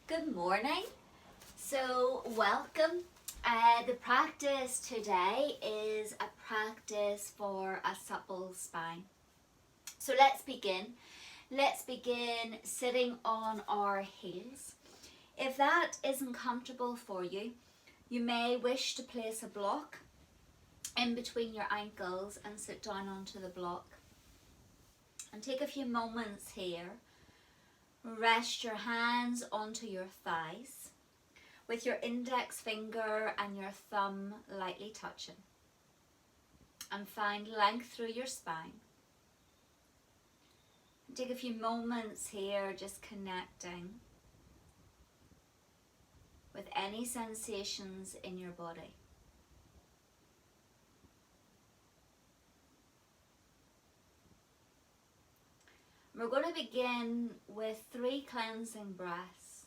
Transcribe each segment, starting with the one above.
Good morning. So welcome. The practice today is a practice for a supple spine. So let's begin. Let's begin sitting on our heels. If that isn't comfortable for you, you may wish to place a block in between your ankles and sit down onto the block. And take a few moments here. Rest your hands onto your thighs with your index finger and your thumb lightly touching. And find length through your spine. Take a few moments here just connecting with any sensations in your body. We're going to begin with 3 cleansing breaths.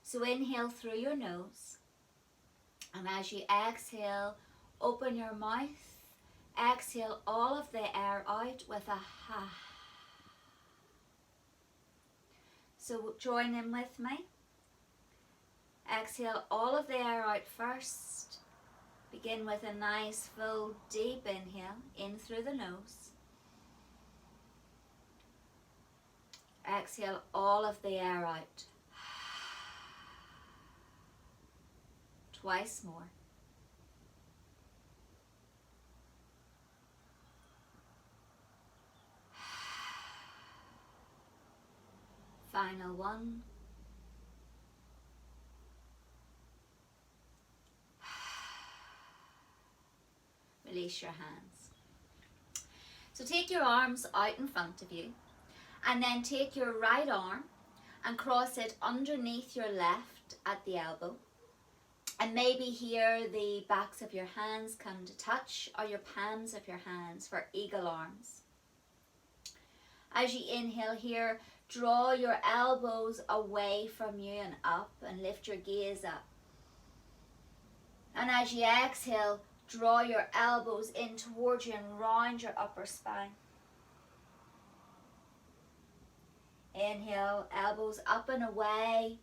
So inhale through your nose, and as you exhale, open your mouth. Exhale all of the air out with a ha. So join in with me. Exhale all of the air out first. Begin with a nice full deep inhale in through the nose. Exhale all of the air out. Twice more. Final one. Release your hands. So take your arms out in front of you. And then take your right arm and cross it underneath your left at the elbow. And maybe here the backs of your hands come to touch, or your palms of your hands for eagle arms. As you inhale here, draw your elbows away from you and up, and lift your gaze up. And as you exhale, draw your elbows in towards you and round your upper spine. Inhale, elbows up and away.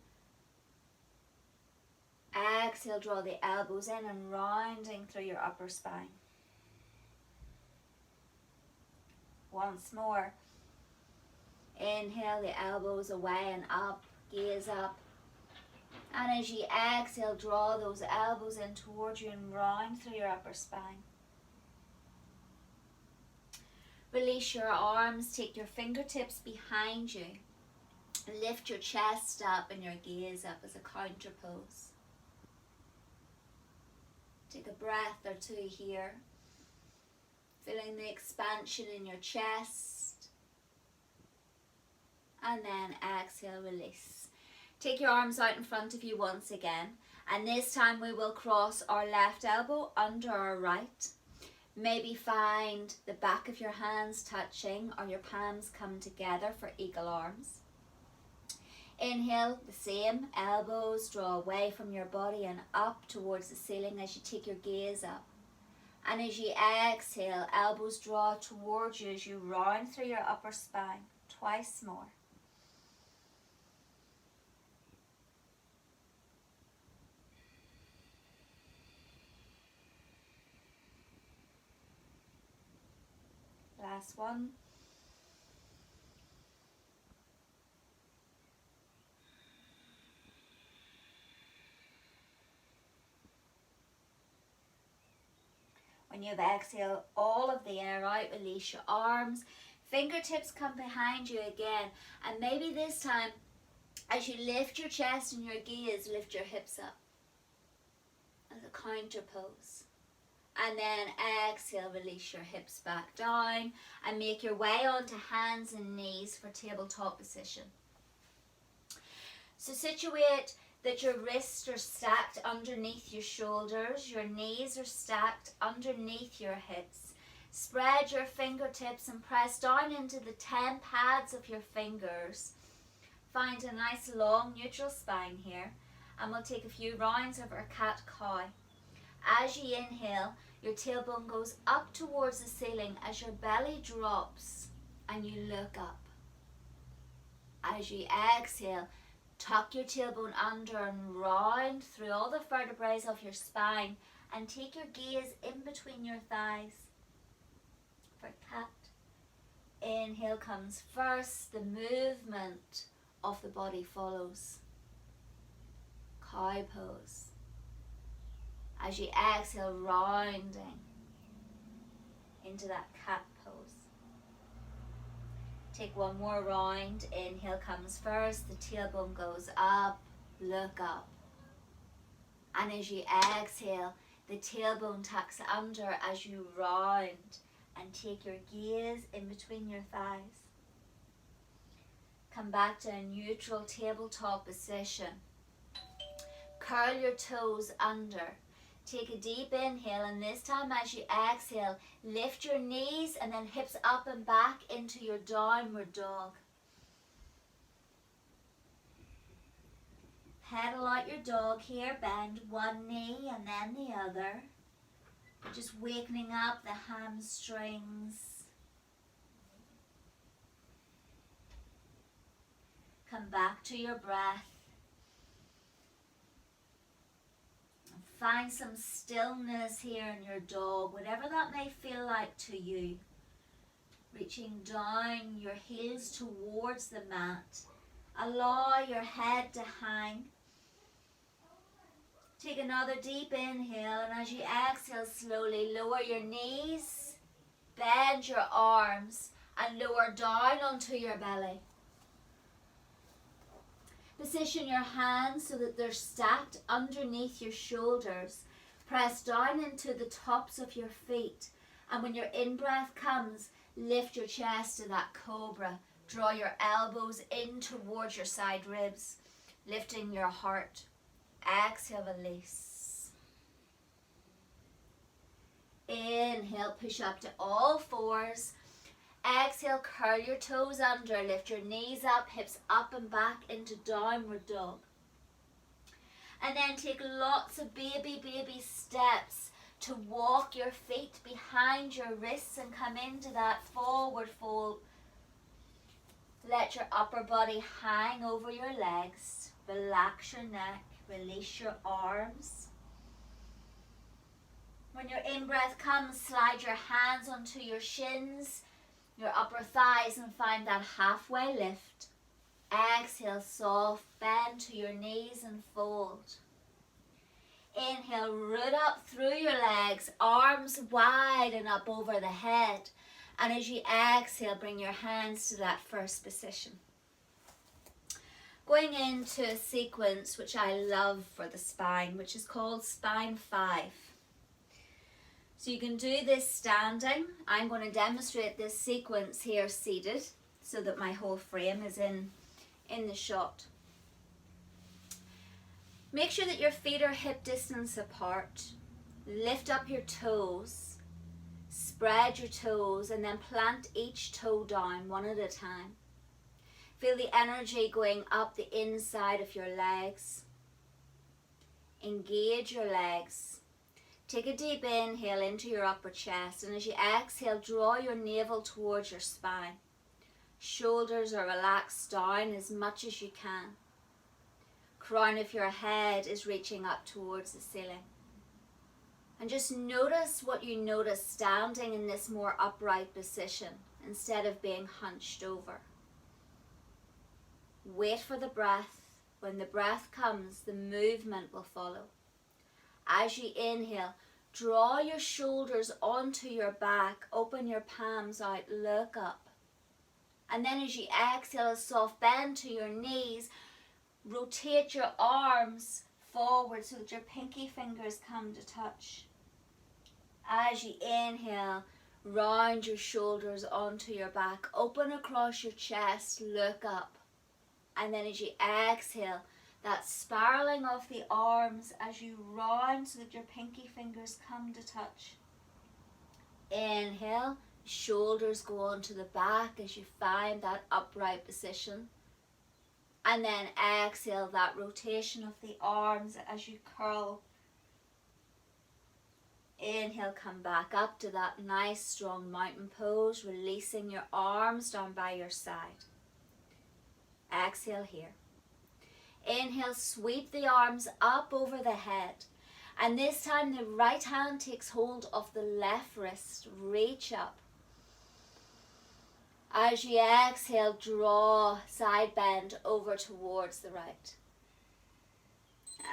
Exhale, draw the elbows in and rounding through your upper spine. Once more. Inhale, the elbows away and up, gaze up. And as you exhale, draw those elbows in towards you and round through your upper spine. Release your arms, take your fingertips behind you. Lift your chest up and your gaze up as a counter pose. Take a breath or two here. Feeling the expansion in your chest. And then exhale, release. Take your arms out in front of you once again. And this time we will cross our left elbow under our right. Maybe find the back of your hands touching, or your palms come together for eagle arms. Inhale, the same, elbows draw away from your body and up towards the ceiling as you take your gaze up. And as you exhale, elbows draw towards you as you round through your upper spine. Twice more. Last one. When you've exhaled all of the air out, release your arms. Fingertips come behind you again. And maybe this time, as you lift your chest and your gaze, lift your hips up as a counter pose. And then exhale, release your hips back down and make your way onto hands and knees for tabletop position. So situate that your wrists are stacked underneath your shoulders, your knees are stacked underneath your hips. Spread your fingertips and press down into the 10 pads of your fingers. Find a nice long neutral spine here, and we'll take a few rounds of our cat-cow. As you inhale, your tailbone goes up towards the ceiling as your belly drops and you look up. As you exhale, Tuck your tailbone under and round through all the vertebrae of your spine, and take your gaze in between your thighs for cat. Inhale comes first, the movement of the body follows. Cow pose. As you exhale, rounding into that cat pose. Take one more round. Inhale comes first, the tailbone goes up, look up. And as you exhale, the tailbone tucks under as you round and take your gaze in between your thighs. Come back to a neutral tabletop position. Curl your toes under. Take a deep inhale, and this time as you exhale, lift your knees and then hips up and back into your downward dog. Pedal out your dog here, bend one knee and then the other. Just wakening up the hamstrings. Come back to your breath. Find some stillness here in your dog, whatever that may feel like to you. Reaching down your heels towards the mat. Allow your head to hang. Take another deep inhale, and as you exhale slowly, lower your knees, bend your arms, and lower down onto your belly. Position your hands so that they're stacked underneath your shoulders. Press down into the tops of your feet. And when your in-breath comes, lift your chest to that cobra. Draw your elbows in towards your side ribs, lifting your heart. Exhale, release. Inhale, push up to all fours. Exhale, curl your toes under, lift your knees up, hips up and back into downward dog. And then take lots of baby steps to walk your feet behind your wrists and come into that forward fold. Let your upper body hang over your legs. Relax your neck, release your arms. When your in-breath comes, slide your hands onto your shins, your upper thighs, and find that halfway lift. Exhale, soft bend to your knees and fold. Inhale, root up through your legs, arms wide and up over the head. And as you exhale, bring your hands to that first position. Going into a sequence which I love for the spine, which is called Spine 5. So you can do this standing. I'm going to demonstrate this sequence here seated so that my whole frame is in the shot. Make sure that your feet are hip distance apart. Lift up your toes. Spread your toes and then plant each toe down one at a time. Feel the energy going up the inside of your legs. Engage your legs. Take a deep inhale into your upper chest, and as you exhale, draw your navel towards your spine. Shoulders are relaxed down as much as you can. Crown of your head is reaching up towards the ceiling. And just notice what you notice standing in this more upright position instead of being hunched over. Wait for the breath. When the breath comes, the movement will follow. As you inhale, draw your shoulders onto your back, open your palms out, look up. And then as you exhale, a soft bend to your knees, rotate your arms forward so that your pinky fingers come to touch. As you inhale, round your shoulders onto your back, open across your chest, look up. And then as you exhale, that spiraling of the arms as you round so that your pinky fingers come to touch. Inhale, shoulders go onto the back as you find that upright position. And then exhale, that rotation of the arms as you curl. Inhale, come back up to that nice strong mountain pose, releasing your arms down by your side. Exhale here. Inhale, sweep the arms up over the head. And this time the right hand takes hold of the left wrist. Reach up. As you exhale, draw side bend over towards the right.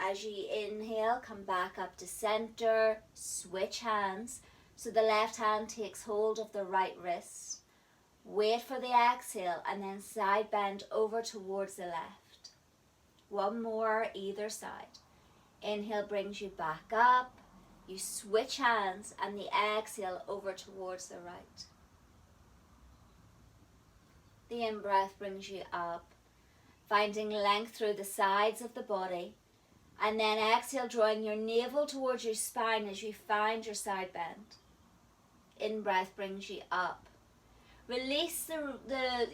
As you inhale, come back up to center, switch hands. So the left hand takes hold of the right wrist. Wait for the exhale and then side bend over towards the left. One more either side. Inhale brings you back up. You switch hands and the exhale over towards the right. The in-breath brings you up, finding length through the sides of the body. And then exhale, drawing your navel towards your spine as you find your side bend. In-breath brings you up. Release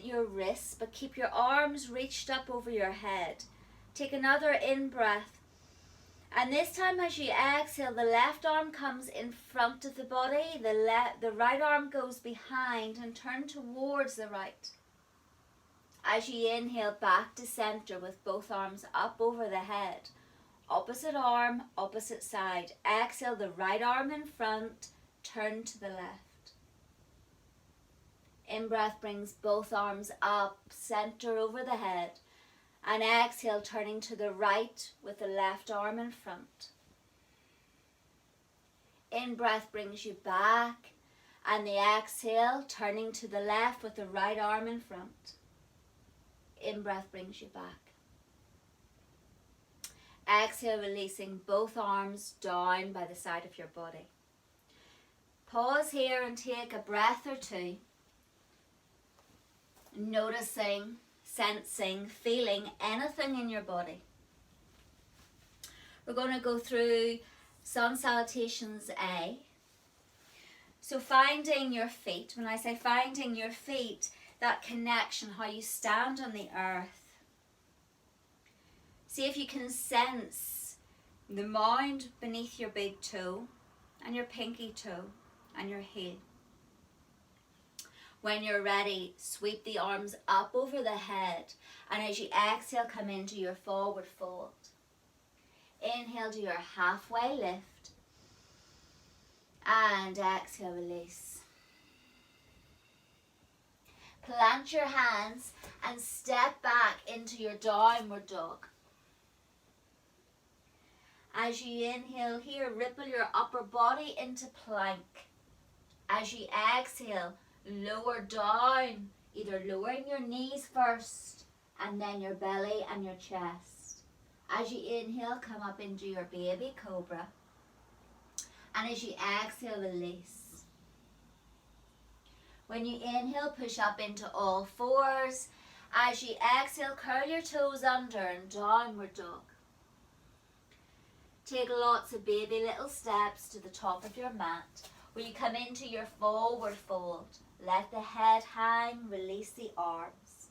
your wrists, but keep your arms reached up over your head. Take another in-breath. And this time as you exhale, the left arm comes in front of the body. The right arm goes behind and turn towards the right. As you inhale, back to center with both arms up over the head. Opposite arm, opposite side. Exhale, the right arm in front, turn to the left. In-breath brings both arms up, center over the head. And exhale, turning to the right with the left arm in front. In-breath brings you back. And the exhale, turning to the left with the right arm in front. In-breath brings you back. Exhale, releasing both arms down by the side of your body. Pause here and take a breath or two. Noticing, sensing, feeling anything in your body. We're going to go through some Salutations A. So finding your feet. When I say finding your feet, that connection, how you stand on the earth. See if you can sense the mound beneath your big toe and your pinky toe and your heel. When you're ready, sweep the arms up over the head, and as you exhale, come into your forward fold. Inhale, do your halfway lift, and exhale, release. Plant your hands and step back into your downward dog. As you inhale here, ripple your upper body into plank. As you exhale, lower down, either lowering your knees first and then your belly and your chest. As you inhale, come up into your baby cobra. And as you exhale, release. When you inhale, push up into all fours. As you exhale, curl your toes under and downward dog. Take lots of baby little steps to the top of your mat where you come into your forward fold. Let the head hang, release the arms.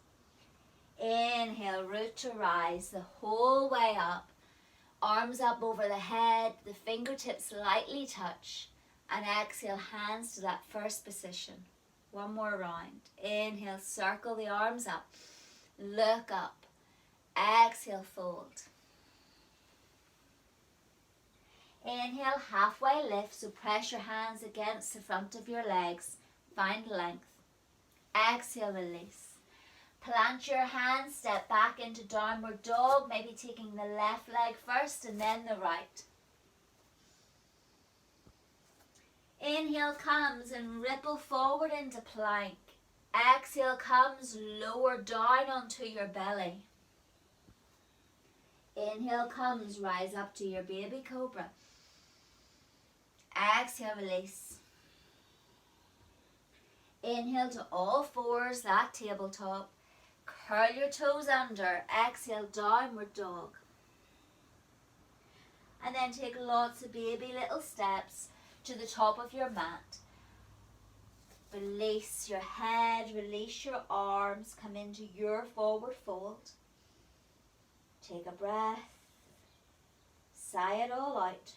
Inhale, root to rise the whole way up. Arms up over the head, the fingertips lightly touch. And exhale, hands to that first position. One more round. Inhale, circle the arms up. Look up. Exhale, fold. Inhale, halfway lift, so press your hands against the front of your legs. Find length. Exhale, release. Plant your hands, step back into downward dog, maybe taking the left leg first and then the right. Inhale comes and ripple forward into plank. Exhale comes, lower down onto your belly. Inhale comes, rise up to your baby cobra. Exhale, release. Inhale to all fours, that tabletop. Curl your toes under. Exhale, downward dog. And then take lots of baby little steps to the top of your mat. Release your head, release your arms, come into your forward fold. Take a breath. Sigh it all out.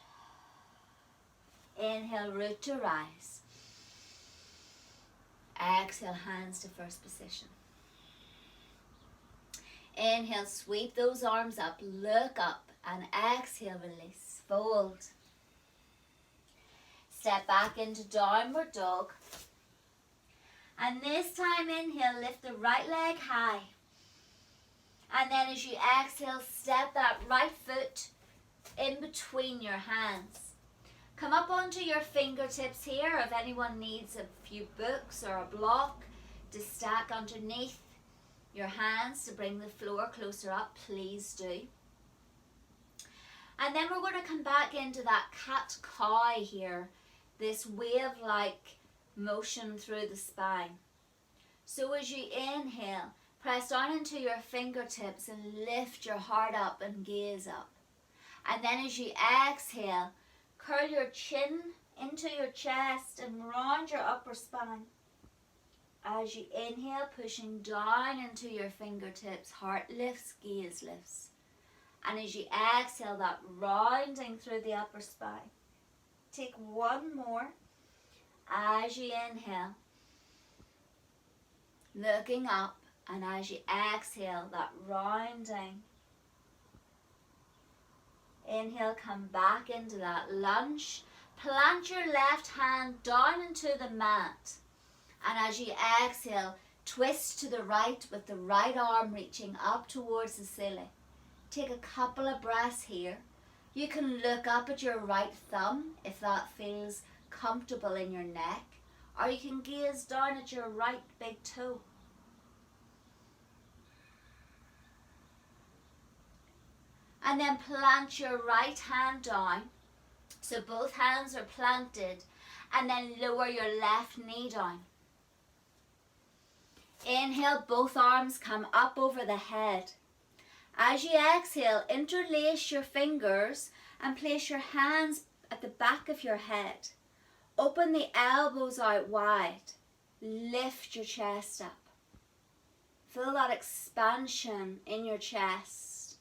Inhale, root to rise. Exhale, hands to first position. Inhale, sweep those arms up, look up, and exhale, release, fold. Step back into downward dog. And this time, inhale, lift the right leg high. And then as you exhale, step that right foot in between your hands. Come up onto your fingertips here. If anyone needs a few books or a block to stack underneath your hands to bring the floor closer up, please do. And then we're going to come back into that cat-cow here, this wave-like motion through the spine. So as you inhale, press down into your fingertips and lift your heart up and gaze up. And then as you exhale, curl your chin into your chest and round your upper spine. As you inhale, pushing down into your fingertips, heart lifts, gaze lifts. And as you exhale, that rounding through the upper spine. Take one more. As you inhale, looking up, and as you exhale, that rounding. Inhale, come back into that lunge. Plant your left hand down into the mat. And as you exhale, twist to the right with the right arm reaching up towards the ceiling. Take a couple of breaths here. You can look up at your right thumb if that feels comfortable in your neck, or you can gaze down at your right big toe. And then plant your right hand down, so both hands are planted, and then lower your left knee down. Inhale, both arms come up over the head. As you exhale, interlace your fingers and place your hands at the back of your head. Open the elbows out wide. Lift your chest up. Feel that expansion in your chest.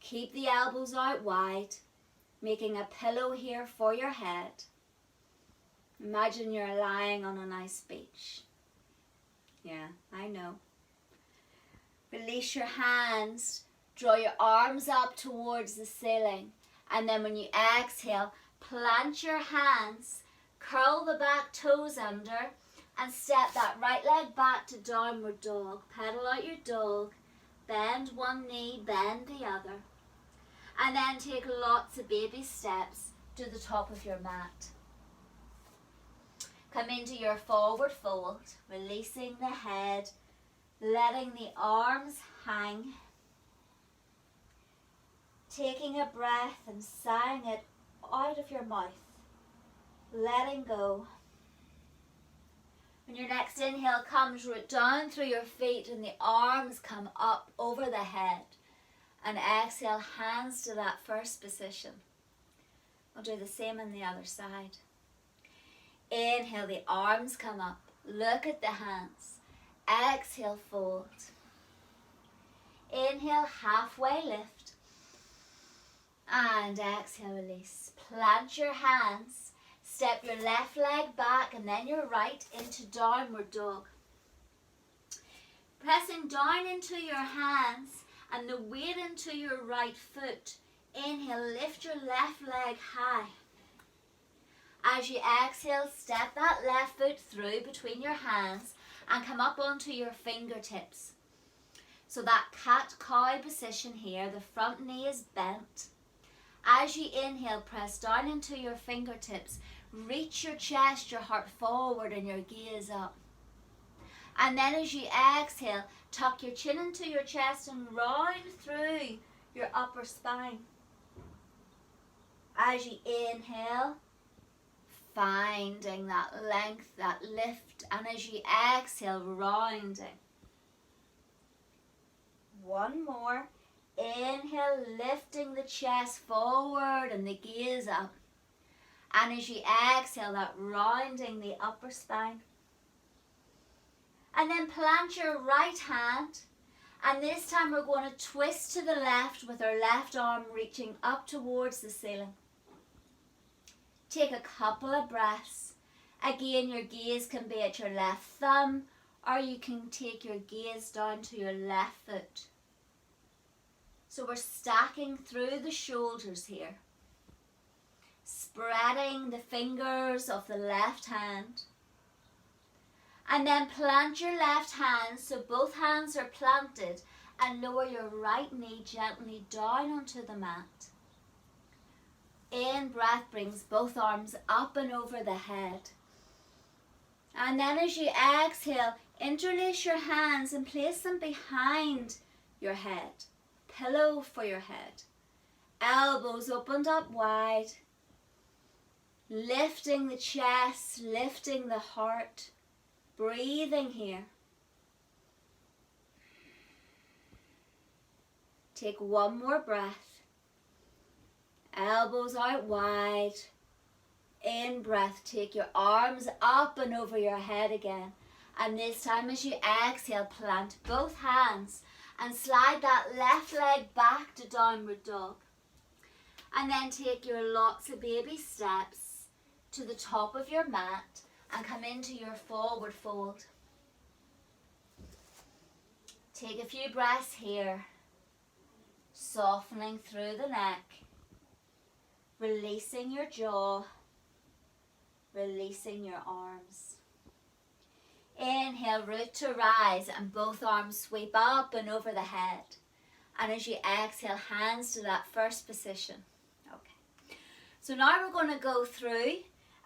Keep the elbows out wide, making a pillow here for your head. Imagine you're lying on a nice beach. Yeah, I know. Release your hands. Draw your arms up towards the ceiling. And then when you exhale, plant your hands, curl the back toes under, and step that right leg back to downward dog. Pedal out your dog. Bend one knee, bend the other. And then take lots of baby steps to the top of your mat. Come into your forward fold, releasing the head, letting the arms hang. Taking a breath and sighing it out of your mouth. Letting go. When your next inhale comes, root down through your feet and the arms come up over the head. And exhale, hands to that first position. We'll do the same on the other side. Inhale, the arms come up. Look at the hands. Exhale, fold. Inhale, halfway lift. And exhale, release. Plant your hands. Step your left leg back and then your right into downward dog. Pressing down into your hands and the weight into your right foot. Inhale, lift your left leg high. As you exhale, step that left foot through between your hands and come up onto your fingertips. So that cat-cow position here, the front knee is bent. As you inhale, press down into your fingertips. Reach your chest, your heart forward and your gaze up. And then as you exhale, tuck your chin into your chest and round through your upper spine. As you inhale, finding that length, that lift, and as you exhale, rounding. One more. Inhale, lifting the chest forward and the gaze up. And as you exhale, that rounding the upper spine. And then plant your right hand. And this time we're going to twist to the left with our left arm reaching up towards the ceiling. Take a couple of breaths. Again, your gaze can be at your left thumb, or you can take your gaze down to your left foot. So we're stacking through the shoulders here. Spreading the fingers of the left hand. And then plant your left hand so both hands are planted, and lower your right knee gently down onto the mat. In breath brings both arms up and over the head. And then as you exhale, interlace your hands and place them behind your head. Pillow for your head. Elbows opened up wide. Lifting the chest, lifting the heart. Breathing here. Take one more breath. Elbows out wide. In breath, take your arms up and over your head again. And this time as you exhale, plant both hands and slide that left leg back to downward dog. And then take your lots of baby steps to the top of your mat and come into your forward fold. Take a few breaths here, softening through the neck, releasing your jaw, releasing your arms. Inhale, root to rise, and both arms sweep up and over the head. And as you exhale, hands to that first position. Okay. So now we're going to go through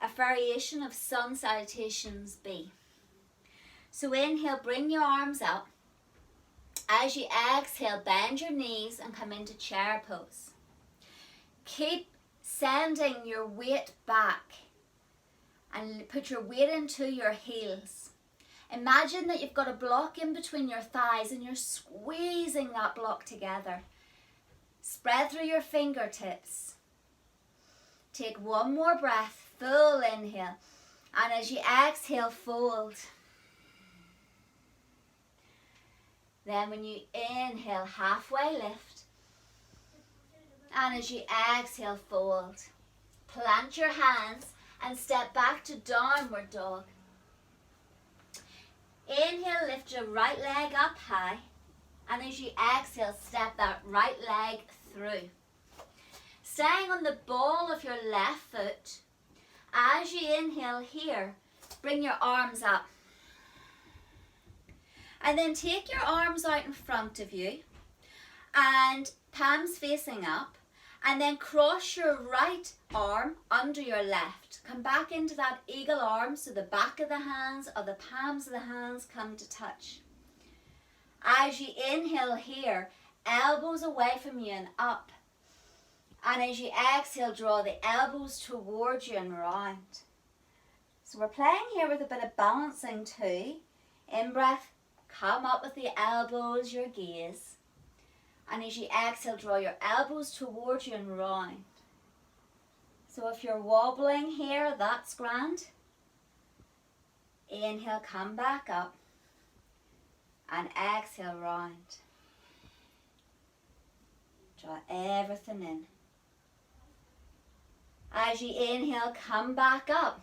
a variation of Sun Salutations B. So inhale, bring your arms up. As you exhale, bend your knees and come into chair pose. Keep sending your weight back and put your weight into your heels. Imagine that you've got a block in between your thighs and you're squeezing that block together. Spread through your fingertips. Take one more breath. Full inhale, and as you exhale, fold. Then when you inhale, halfway lift, and as you exhale, fold. Plant your hands and step back to downward dog. Inhale, lift your right leg up high, and as you exhale, step that right leg through. Staying on the ball of your left foot. As you inhale here, bring your arms up. And then take your arms out in front of you and palms facing up. And then cross your right arm under your left. Come back into that eagle arm so the back of the hands or the palms of the hands come to touch. As you inhale here, elbows away from you and up. And as you exhale, draw the elbows towards you and round. So we're playing here with a bit of balancing too. In breath, come up with the elbows, your gaze. And as you exhale, draw your elbows towards you and round. So if you're wobbling here, that's grand. Inhale, come back up. And exhale, round. Draw everything in. As you inhale, come back up.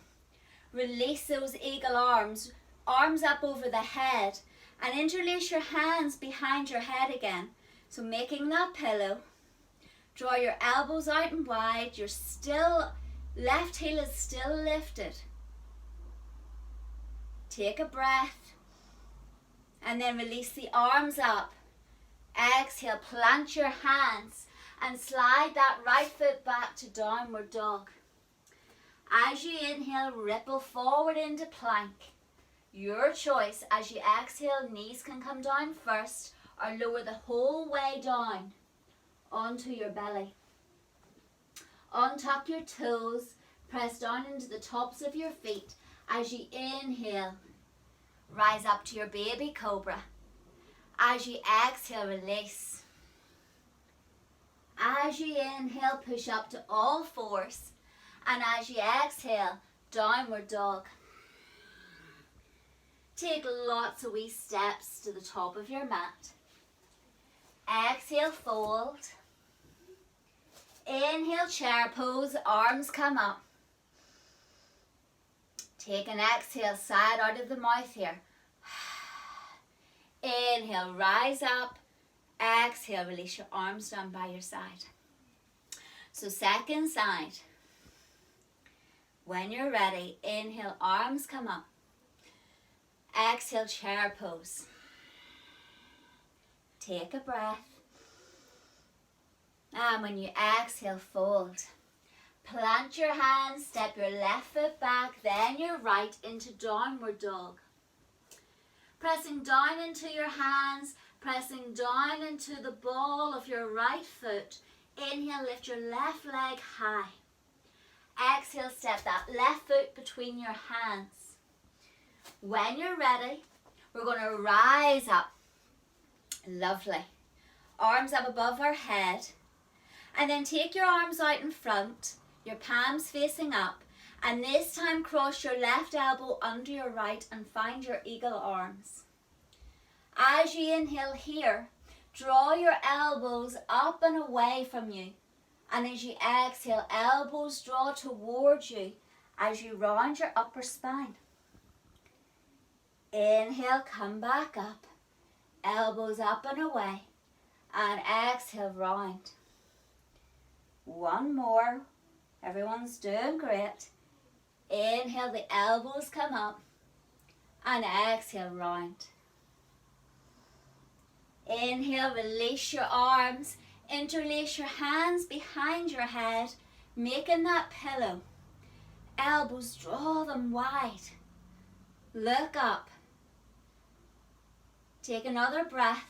Release those eagle arms, arms up over the head, and interlace your hands behind your head again. So making that pillow. Draw your elbows out and wide. You're still, left heel is still lifted. Take a breath. And then release the arms up. Exhale, plant your hands and slide that right foot back to downward dog. As you inhale, ripple forward into plank. Your choice. As you exhale, knees can come down first or lower the whole way down onto your belly. Untuck your toes, press down into the tops of your feet. As you inhale, rise up to your baby cobra. As you exhale, release. As you inhale, push up to all fours. And as you exhale, downward dog. Take lots of wee steps to the top of your mat. Exhale, fold. Inhale, chair pose, arms come up. Take an exhale, side out of the mouth here. Inhale, rise up. exhale, release your arms down by your side. So second side. When you're ready, inhale, arms come up. Exhale, chair pose. Take a breath. And when you exhale, fold. Plant your hands, step your left foot back, then your right into downward dog. Pressing down into your hands, pressing down into the ball of your right foot. Inhale, lift your left leg high. Exhale, step that left foot between your hands. When you're ready, we're going to rise up. Lovely. Arms up above our head. And then take your arms out in front, your palms facing up. And this time cross your left elbow under your right and find your eagle arms. As you inhale here, draw your elbows up and away from you. And as you exhale, elbows draw towards you as you round your upper spine. Inhale, come back up. Elbows up and away. And exhale, round. One more. Everyone's doing great. Inhale, the elbows come up. And exhale, round. Inhale, release your arms. Interlace your hands behind your head, making that pillow. Elbows, draw them wide. Look up. Take another breath.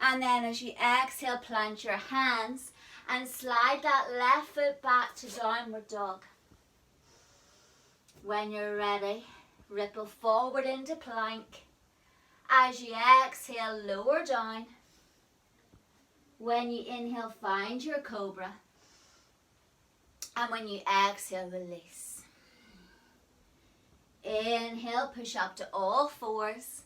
And then as you exhale, plant your hands and slide that left foot back to downward dog. When you're ready, ripple forward into plank. As you exhale, lower down. When you inhale, find your cobra. And when you exhale, release. Inhale, push up to all fours.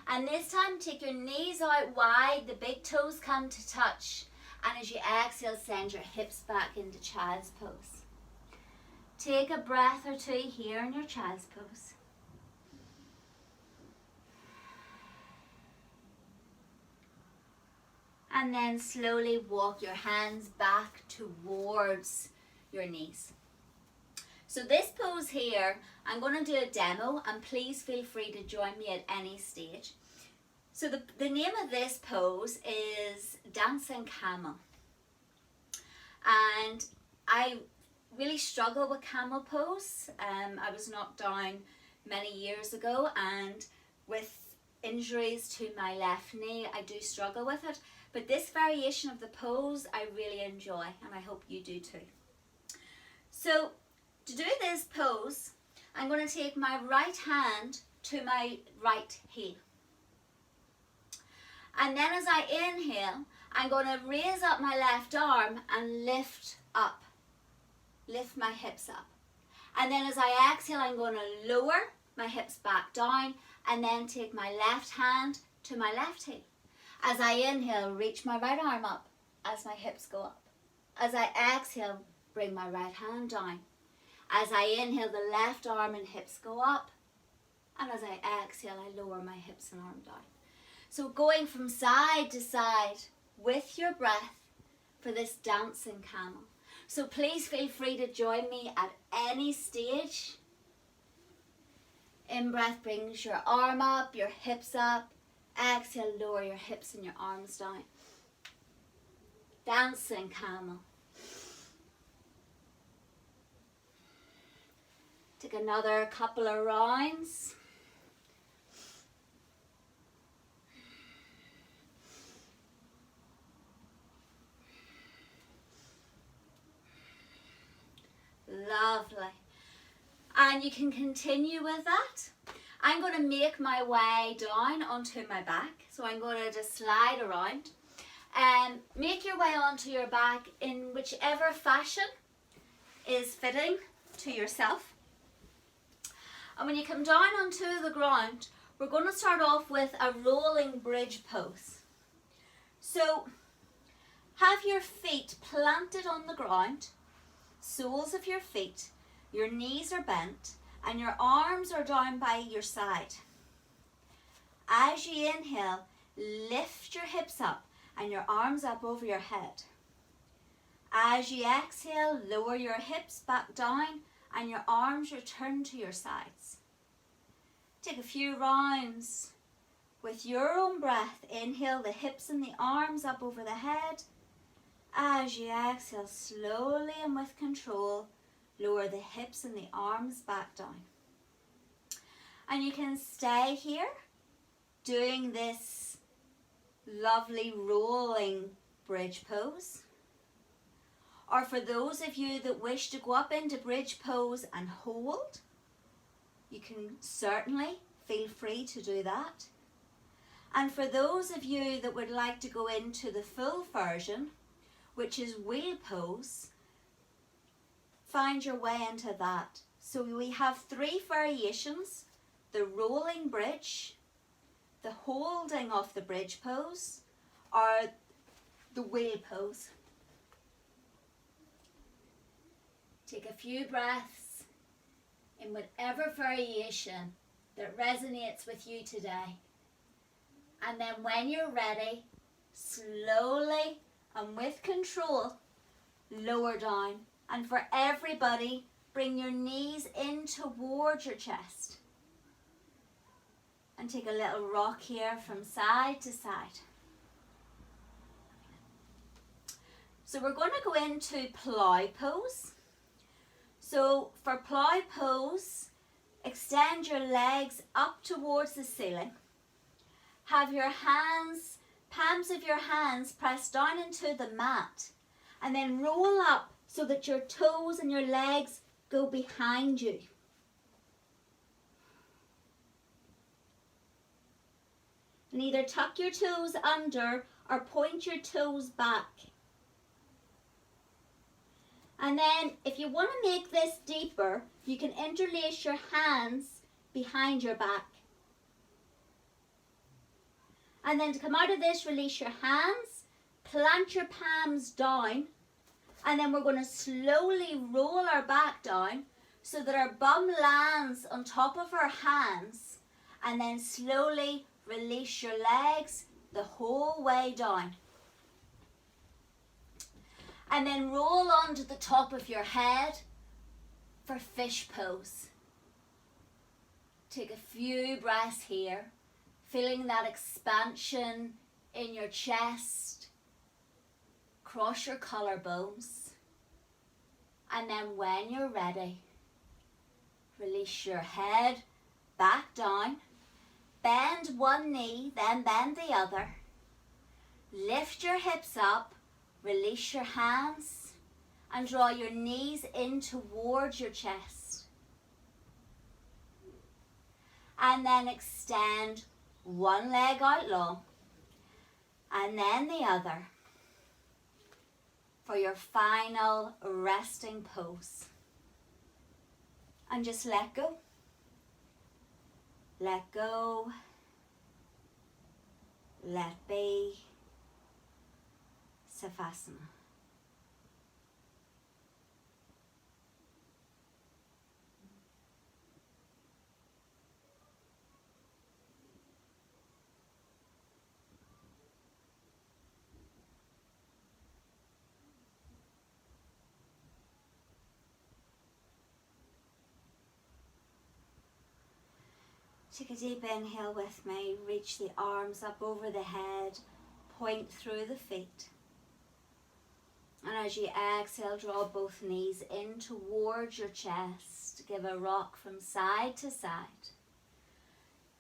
And this time, take your knees out wide, the big toes come to touch. And as you exhale, send your hips back into child's pose. Take a breath or two here in your child's pose. And then slowly walk your hands back towards your knees. So this pose here, I'm going to do a demo, and please feel free to join me at any stage. So the name of this pose is Dancing Camel. And I really struggle with camel pose. I was knocked down many years ago, and with injuries to my left knee, I do struggle with it. But this variation of the pose I really enjoy, and I hope you do too. So to do this pose, I'm going to take my right hand to my right heel. And then as I inhale, I'm going to raise up my left arm and lift up. Lift my hips up. And then as I exhale, I'm going to lower my hips back down and then take my left hand to my left heel. As I inhale, reach my right arm up as my hips go up. As I exhale, bring my right hand down. As I inhale, the left arm and hips go up. And as I exhale, I lower my hips and arm down. So going from side to side with your breath for this dancing camel. So please feel free to join me at any stage. In-breath brings your arm up, your hips up. Exhale, lower your hips and your arms down. Dancing camel. Take another couple of rounds. Lovely. And you can continue with that. I'm going to make my way down onto my back. So I'm going to just slide around and make your way onto your back in whichever fashion is fitting to yourself. And when you come down onto the ground, we're going to start off with a rolling bridge pose. So have your feet planted on the ground, soles of your feet, your knees are bent, and your arms are down by your side. As you inhale, lift your hips up and your arms up over your head. As you exhale, lower your hips back down and your arms return to your sides. Take a few rounds with your own breath. Inhale the hips and the arms up over the head. As you exhale, slowly and with control, lower the hips and the arms back down. And you can stay here doing this lovely rolling bridge pose. Or for those of you that wish to go up into bridge pose and hold, you can certainly feel free to do that. And for those of you that would like to go into the full version, which is wheel pose, find your way into that. So we have 3 variations: the rolling bridge, the holding of the bridge pose, or the wheel pose. Take a few breaths in whatever variation that resonates with you today. And then when you're ready, slowly and with control, lower down. And for everybody, bring your knees in towards your chest. And take a little rock here from side to side. So we're going to go into plow pose. So for plow pose, extend your legs up towards the ceiling. Have your hands, palms of your hands pressed down into the mat, and then roll up so that your toes and your legs go behind you. And either tuck your toes under or point your toes back. And then if you want to make this deeper, you can interlace your hands behind your back. And then to come out of this, release your hands, plant your palms down, and then we're going to slowly roll our back down so that our bum lands on top of our hands, and then slowly release your legs the whole way down. And then roll onto the top of your head for fish pose. Take a few breaths here, feeling that expansion in your chest, cross your collarbones. And then when you're ready, release your head back down, bend one knee, then bend the other. Lift your hips up, release your hands, and draw your knees in towards your chest. And then extend one leg out long, and then the other, for your final resting pose. And just let go. Let go. Let be. Savasana. Take a deep inhale with me. Reach the arms up over the head. Point through the feet. And as you exhale, draw both knees in towards your chest. Give a rock from side to side.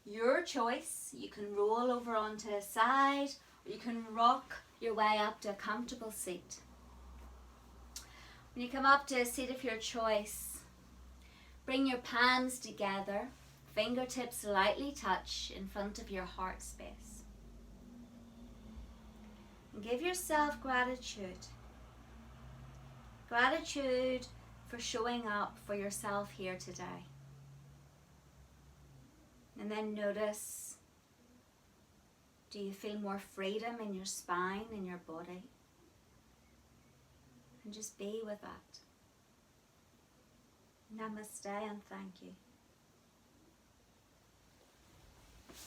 Your choice. You can roll over onto a side, or you can rock your way up to a comfortable seat. When you come up to a seat of your choice, bring your palms together. Fingertips lightly touch in front of your heart space. And give yourself gratitude. Gratitude for showing up for yourself here today. And then notice, do you feel more freedom in your spine, in your body? And just be with that. Namaste and thank you.